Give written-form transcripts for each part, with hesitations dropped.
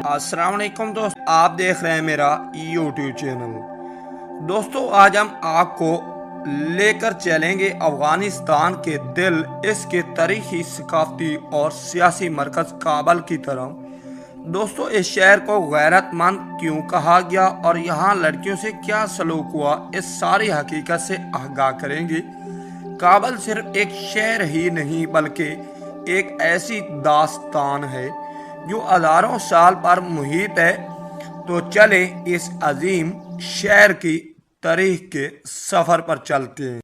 अस्सलाम वालेकुम दोस्त, आप देख रहे हैं मेरा YouTube चैनल। दोस्तों आज हम आपको लेकर चलेंगे अफगानिस्तान के दिल, इसके तारीखी, सकाफती और सियासी मरकज़ काबल की तरफ। दोस्तों इस शहर को गैरतमंद क्यों कहा गया और यहाँ लड़कियों से क्या सलूक हुआ, इस सारी हकीकत से आगाह करेंगे। काबल सिर्फ एक शहर ही नहीं बल्कि एक ऐसी दास्तान है जो हजारों साल पर मुहित है। तो चले इस अजीम शहर की तारीख के सफर पर चलते हैं।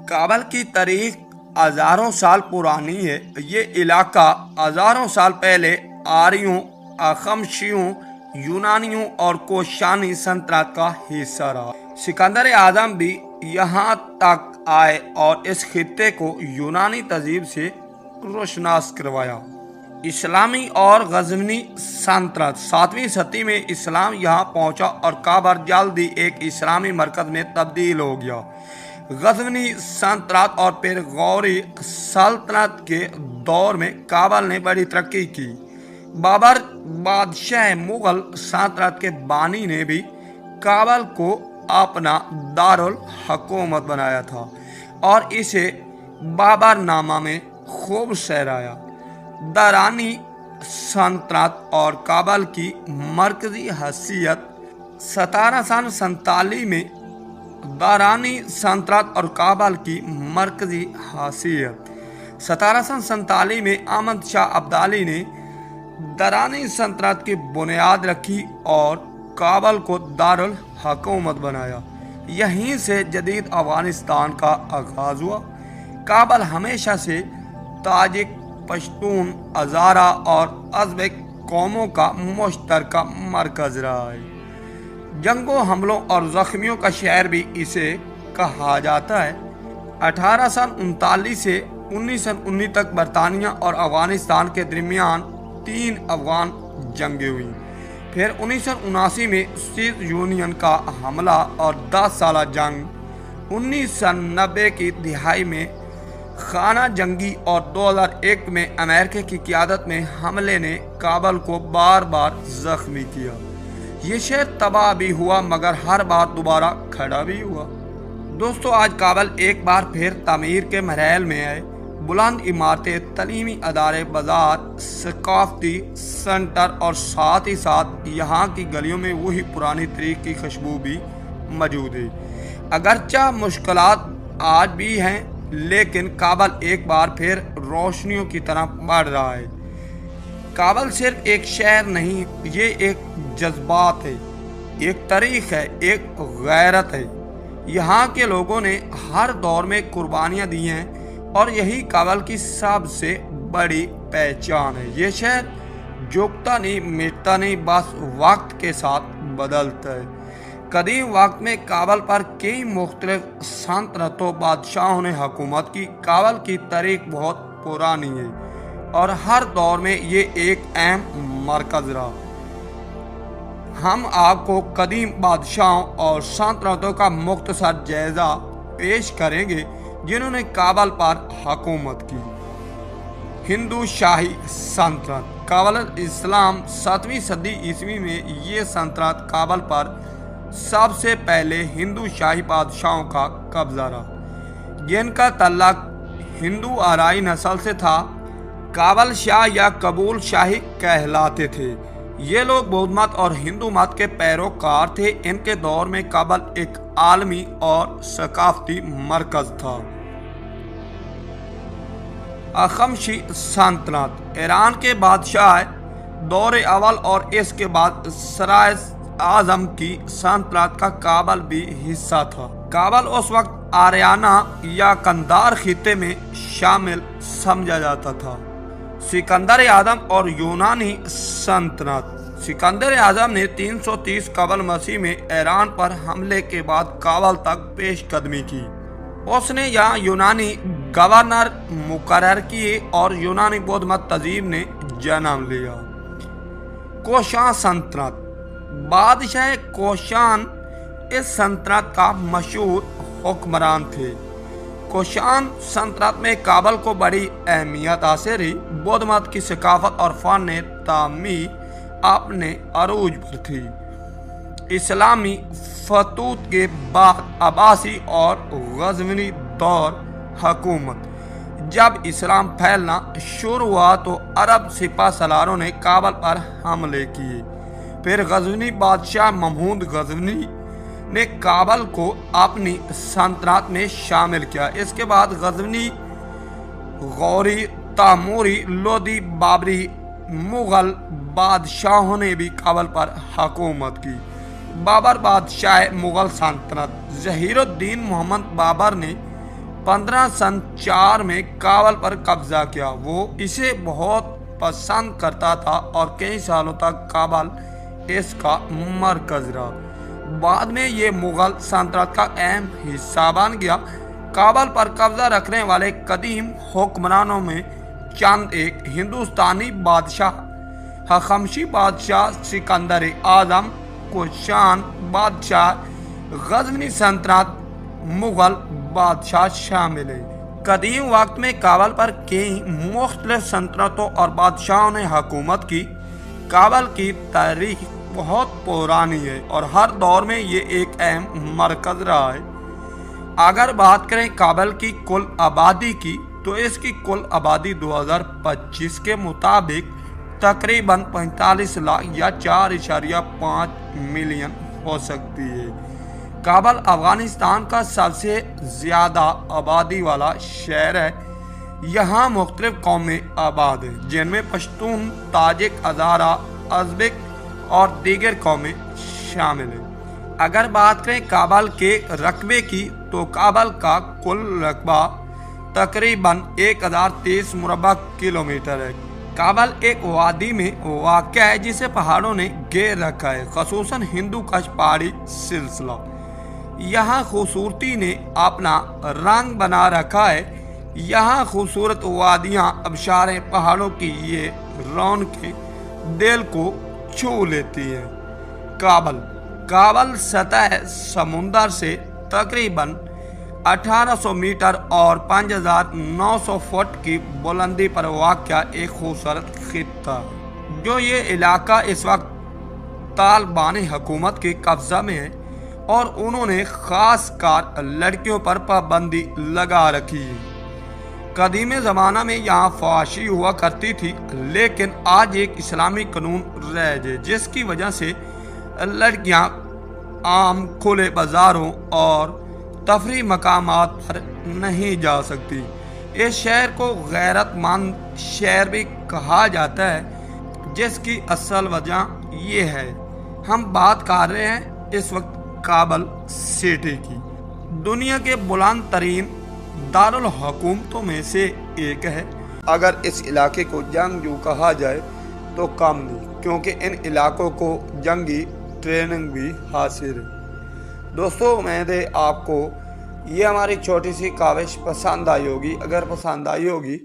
काबल की तारीख हजारों साल पुरानी है। ये इलाका हजारों साल पहले आर्यों, अखमशियों, यूनानियों और कोशानी सल्तनत का हिस्सा रहा। सिकंदर आजम भी यहाँ तक आए और इस खित्ते को यूनानी तहजीब से रोशनास करवाया। इस्लामी और गजनी सल्तनत 7वीं सदी में इस्लाम यहाँ पहुँचा और काबल जल्दी एक इस्लामी मरकज में तब्दील हो गया। गजनी सल्तनत और फिर गौरी सल्तनत के दौर में काबल ने बड़ी तरक्की की। बाबर बादशाह मुगल सल्तनत के बानी ने भी काबल को अपना दारुल हुकूमत बनाया था और इसे बाबर नामा में खूब सहराया। दरानी सल्तनत और काबल की मरकजी हैसियत 1747 में दारानी सल्तनत और काबल की मरकजी हैसियत 1747 में अहमद शाह अब्दाली ने दरानी सल्तनत की बुनियाद रखी और काबल को दारुल हुकूमत बनाया। यहीं से जदीद अफगानिस्तान का आगाज हुआ। काबल हमेशा से ताजिक, पश्तून, हज़ारा और अज़बक कौमों का मुश्तरका मरकज रहा है। जंगों, हमलों और जख्मियों का शहर भी इसे कहा जाता है। 1839 से 1919 तक बरतानिया और अफगानिस्तान के दरमियान 3 अफगान जंगें हुई। फिर 1979 में सोवियत यूनियन का हमला और 10 साल जंग। 1990 की दिहाई में खाना जंगी और 2001 में अमेरिका की क़यादत में हमले ने काबल को बार बार जख्मी किया। ये शहर तबाह भी हुआ मगर हर बार दोबारा खड़ा भी हुआ। दोस्तों आज काबल एक बार फिर तामीर के मरहल में है। बुलंद इमारतें, तलीमी अदारे, बाजार, सकाफती सेंटर और साथ ही साथ यहाँ की गलियों में वही पुरानी तरीक की खुशबू भी मौजूद है। अगरचा मुश्किलात आज भी हैं लेकिन काबल एक बार फिर रोशनियों की तरफ बढ़ रहा है। काबल सिर्फ एक शहर नहीं, ये एक जज्बात है, एक तारीख है, एक गैरत है। यहाँ के लोगों ने हर दौर में कुर्बानियाँ दी हैं और यही काबल की सबसे बड़ी पहचान है। ये शहर झुकता नहीं, मिटता नहीं, बस वक्त के साथ बदलता है। कदीम वक्त में काबल पर कई मुख्तलिफ सल्तनतों, बादशाहों ने हुकूमत की। काबल की तारीख बहुत पुरानी है और हर दौर में ये एक अहम मरकज रहा। हम आपको कदीम बादशाहों और सल्तनतों का मुख्तसर जायजा पेश करेंगे जिन्होंने काबल पर हुकूमत की। हिंदू शाही सल्तनत। काबल इस्लाम 7वीं सदी ईस्वी में ये सल्तनत काबल पर सबसे पहले हिंदू शाही बादशाहों का कब्जा रहा जिनका तल्लक हिंदू आराई नस्ल से था। काबल शाह या कबूल शाही कहलाते थे। ये लोग बौद्ध मत और हिंदू मत के पैरोकार थे। इनके दौर में काबल एक आलमी और सकाफती मरकज था। अखमशी सल्तनत। ईरान के बादशाह दौर अवल और इसके बाद सराय आजम की सल्तनत का काबल भी हिस्सा था। काबल उस वक्त आर्याना या कंधार खित्ते में शामिल समझा जाता था। सिकंदर आजम और यूनानी सल्तनत। सिकंदर आजम ने 330 कबल मसीह में ईरान पर हमले के बाद काबल तक पेश कदमी की। उसने यहाँ यूनानी गवर्नर मुकर्रर किए और यूनानी बौद्ध मत तहजीब ने जन्म लिया। कोशान सल्तनत। बादशाह कोशान इस सल्तनत का मशहूर हुक्मरान थे। कोशान सल्तनत में काबल को बड़ी अहमियत हासिल रही। बौद्ध मत की सकाफत और फन तामीर अपने अरूज पर थी। इस्लामी फतूत के बाद अब्बासी और गजनवी दौर हुकूमत। जब इस्लाम फैलना शुरू हुआ तो अरब सिपा सलारों ने काबल पर हमले किए। फिर गजनवी बादशाह महमूद गजनवी ने काबल को अपनी सल्तनत में शामिल किया। इसके बाद गजनवी, गौरी, तैमूरी, लोदी, बाबरी, मुगल बादशाहों ने भी काबल पर हुकूमत की। बाबर बादशाह मुगल सल्तनत। जहीरुद्दीन मोहम्मद बाबर ने 1504 में काबल पर कब्जा किया। वो इसे बहुत पसंद करता था और कई सालों तक काबल इसका मरकज रहा। बाद में ये मुगल सल्तनत का अहम हिस्सा बन गया। काबल पर कब्जा रखने वाले कदीम हुक्मरानों में चंद एक हिंदुस्तानी बादशाह, हखमशी बादशाह, सिकंदर आजम, कोशान बादशाह, गजनी सल्तनत, मुगल बादशाह शामिल है। कदीम वक्त में काबल पर कई मुख्तलिफ सल्तनतों और बादशाहों ने हुकूमत की। काबल की तारीख बहुत पुरानी है और हर दौर में ये एक अहम मरकज रहा है। अगर बात करें काबल की कुल आबादी की तो इसकी कुल आबादी 2025 के मुताबिक तकरीबन 45 लाख या 4.5 मिलियन हो सकती है। काबल अफगानिस्तान का सबसे ज़्यादा आबादी वाला शहर है। यहाँ मुख्तलिफ कौमें आबाद हैं जिनमें पश्तून, ताजिक, हज़ारा, अज़बक और दीगर कौमें शामिल हैं। अगर बात करें काबल के रकबे की तो काबल का कुल रकबा तकरीबन 1023 मुरबा किलोमीटर है। काबल एक वादी में वाक़या है जिसे पहाड़ों ने घेर रखा है, ख़ुसूसन हिंदू कश पहाड़ी सिलसिला। यहाँ खूबसूरती ने अपना रंग बना रखा है। यहाँ खूबसूरत वादियाँ, आबशारें, पहाड़ों की ये रौनकें दिल को छू लेती हैं। काबल सतह समुंदर से तकरीबन 1800 मीटर और 5900 फुट की बुलंदी पर वाक़या एक खूबसूरत खित्ता जो ये इलाका इस वक्त तालिबान हुकूमत के कब्ज़ा में है और उन्होंने ख़ास कर लड़कियों पर पाबंदी लगा रखी है। कदीम ज़माना में यहाँ फहाशी हुआ करती थी, लेकिन आज एक इस्लामी कानून रह गए जिसकी वजह से लड़कियाँ आम खुले बाज़ारों और तफरी मकामात पर नहीं जा सकती। इस शहर को गैरतमंद शहर भी कहा जाता है, जिसकी असल वजह ये है। हम बात कर रहे हैं इस वक्त काबल सिटी की। दुनिया के बुलंद तरीन दारुल हुकूमतों में से एक है। अगर इस इलाके को जंगजू कहा जाए तो कम नहीं, क्योंकि इन इलाकों को जंगी ट्रेनिंग भी हासिल है। दोस्तों, उम्मीद है आपको ये हमारी छोटी सी काविश पसंद आई होगी। अगर पसंद आई होगी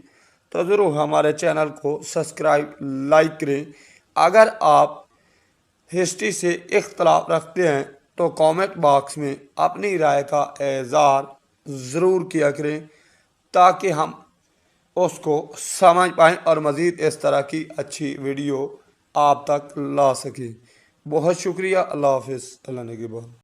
तो ज़रूर हमारे चैनल को सब्सक्राइब, लाइक करें। अगर आप हिस्ट्री से इख्तलाफ रखते हैं तो कमेंट बॉक्स में अपनी राय का इज़हार ज़रूर किया करें ताकि हम उसको समझ पाएँ और मज़ीद इस तरह की अच्छी वीडियो आप तक ला सकें। बहुत शुक्रिया। अल्लाह हाफ़िज़। अल्लाह ने के बाद।